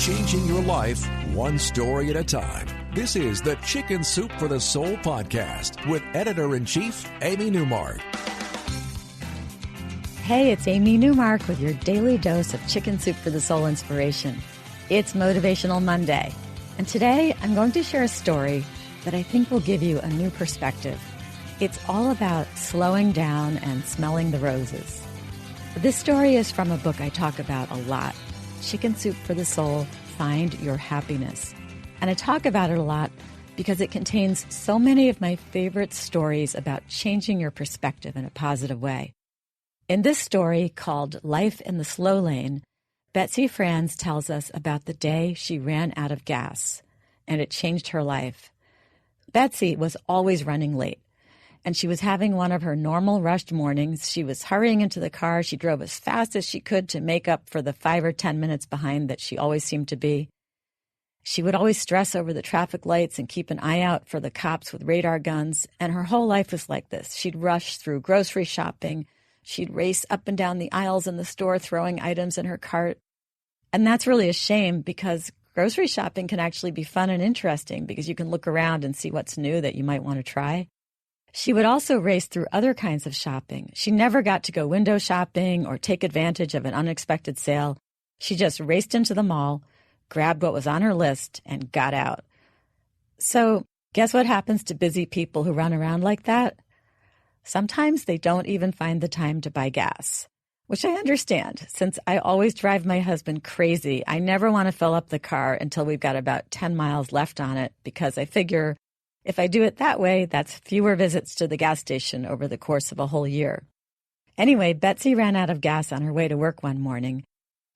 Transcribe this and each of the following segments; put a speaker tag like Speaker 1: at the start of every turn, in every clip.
Speaker 1: changing your life one story at a time. This is the Chicken Soup for the Soul podcast with Editor-in-Chief Amy Newmark.
Speaker 2: Hey, it's Amy Newmark with your daily dose of Chicken Soup for the Soul inspiration. It's Motivational Monday, and today I'm going to share a story that I think will give you a new perspective. It's all about slowing down and smelling the roses. This story is from a book I talk about a lot, Chicken Soup for the Soul, Find Your Happiness. And I talk about it a lot because it contains so many of my favorite stories about changing your perspective in a positive way. In this story called Life in the Slow Lane, Betsy Franz tells us about the day she ran out of gas, and it changed her life. Betsy was always running late, and she was having one of her normal rushed mornings. She was hurrying into the car. She drove as fast as she could to make up for the 5 or 10 minutes behind that she always seemed to be. She would always stress over the traffic lights and keep an eye out for the cops with radar guns, and her whole life was like this. She'd rush through grocery shopping. She'd race up and down the aisles in the store, throwing items in her cart. And that's really a shame because grocery shopping can actually be fun and interesting because you can look around and see what's new that you might want to try. She would also race through other kinds of shopping. She never got to go window shopping or take advantage of an unexpected sale. She just raced into the mall, grabbed what was on her list, and got out. So guess what happens to busy people who run around like that? Sometimes they don't even find the time to buy gas, which I understand. Since I always drive my husband crazy, I never want to fill up the car until we've got about 10 miles left on it because I figure if I do it that way, that's fewer visits to the gas station over the course of a whole year. Anyway, Betsy ran out of gas on her way to work one morning.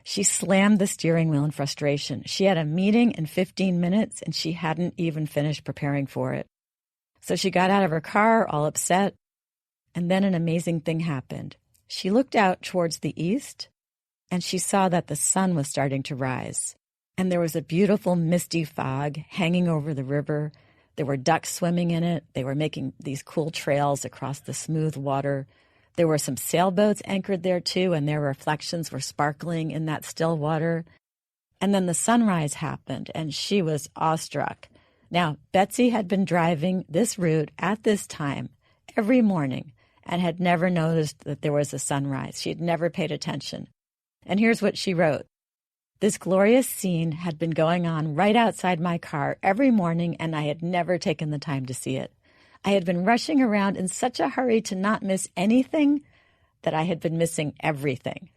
Speaker 2: She slammed the steering wheel in frustration. She had a meeting in 15 minutes, and she hadn't even finished preparing for it. So she got out of her car, all upset, and then an amazing thing happened. She looked out towards the east, and she saw that the sun was starting to rise, and there was a beautiful misty fog hanging over the river. There were ducks swimming in it. They were making these cool trails across the smooth water. There were some sailboats anchored there, too, and their reflections were sparkling in that still water. And then the sunrise happened, and she was awestruck. Now, Betsy had been driving this route at this time every morning and had never noticed that there was a sunrise. She had never paid attention. And here's what she wrote. This glorious scene had been going on right outside my car every morning, and I had never taken the time to see it. I had been rushing around in such a hurry to not miss anything that I had been missing everything.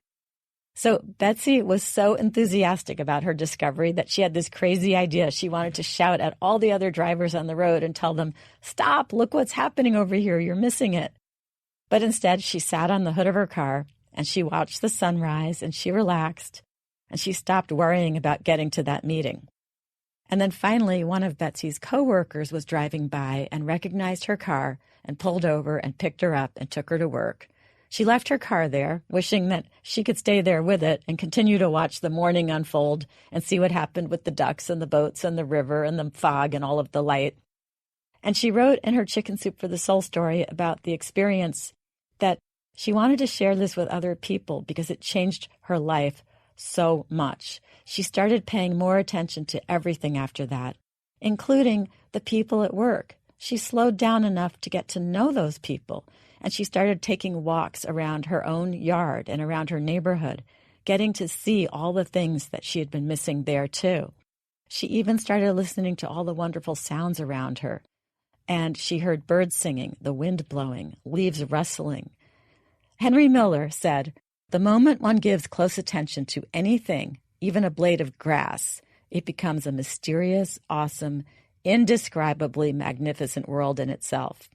Speaker 2: So Betsy was so enthusiastic about her discovery that she had this crazy idea. She wanted to shout at all the other drivers on the road and tell them, "Stop, look what's happening over here, you're missing it." But instead, she sat on the hood of her car, and she watched the sunrise, and she relaxed, and she stopped worrying about getting to that meeting. And then finally, one of Betsy's coworkers was driving by and recognized her car and pulled over and picked her up and took her to work. She left her car there, wishing that she could stay there with it and continue to watch the morning unfold and see what happened with the ducks and the boats and the river and the fog and all of the light. And she wrote in her Chicken Soup for the Soul story about the experience that she wanted to share this with other people because it changed her life so much. She started paying more attention to everything after that, including the people at work. She slowed down enough to get to know those people, and she started taking walks around her own yard and around her neighborhood, getting to see all the things that she had been missing there too. She even started listening to all the wonderful sounds around her, and she heard birds singing, the wind blowing, leaves rustling. Henry Miller said, "The moment one gives close attention to anything, even a blade of grass, it becomes a mysterious, awesome, indescribably magnificent world in itself."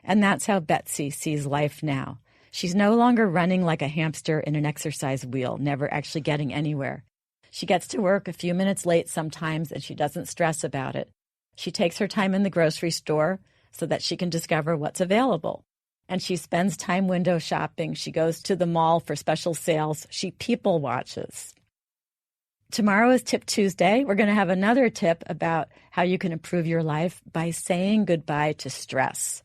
Speaker 2: And that's how Betsy sees life now. She's no longer running like a hamster in an exercise wheel, never actually getting anywhere. She gets to work a few minutes late sometimes, and she doesn't stress about it. She takes her time in the grocery store so that she can discover what's available. And she spends time window shopping. She goes to the mall for special sales. She people watches. Tomorrow is Tip Tuesday. We're going to have another tip about how you can improve your life by saying goodbye to stress.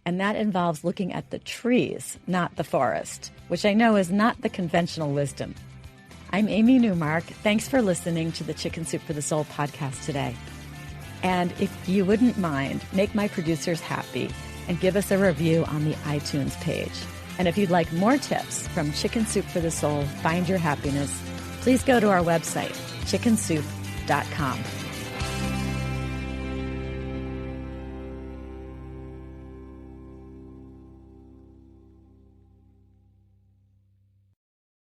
Speaker 2: And that involves looking at the trees, not the forest, which I know is not the conventional wisdom. I'm Amy Newmark. Thanks for listening to the Chicken Soup for the Soul podcast today. And if you wouldn't mind, make my producers happy and give us a review on the iTunes page. And if you'd like more tips from Chicken Soup for the Soul, Find Your Happiness, please go to our website, chickensoup.com.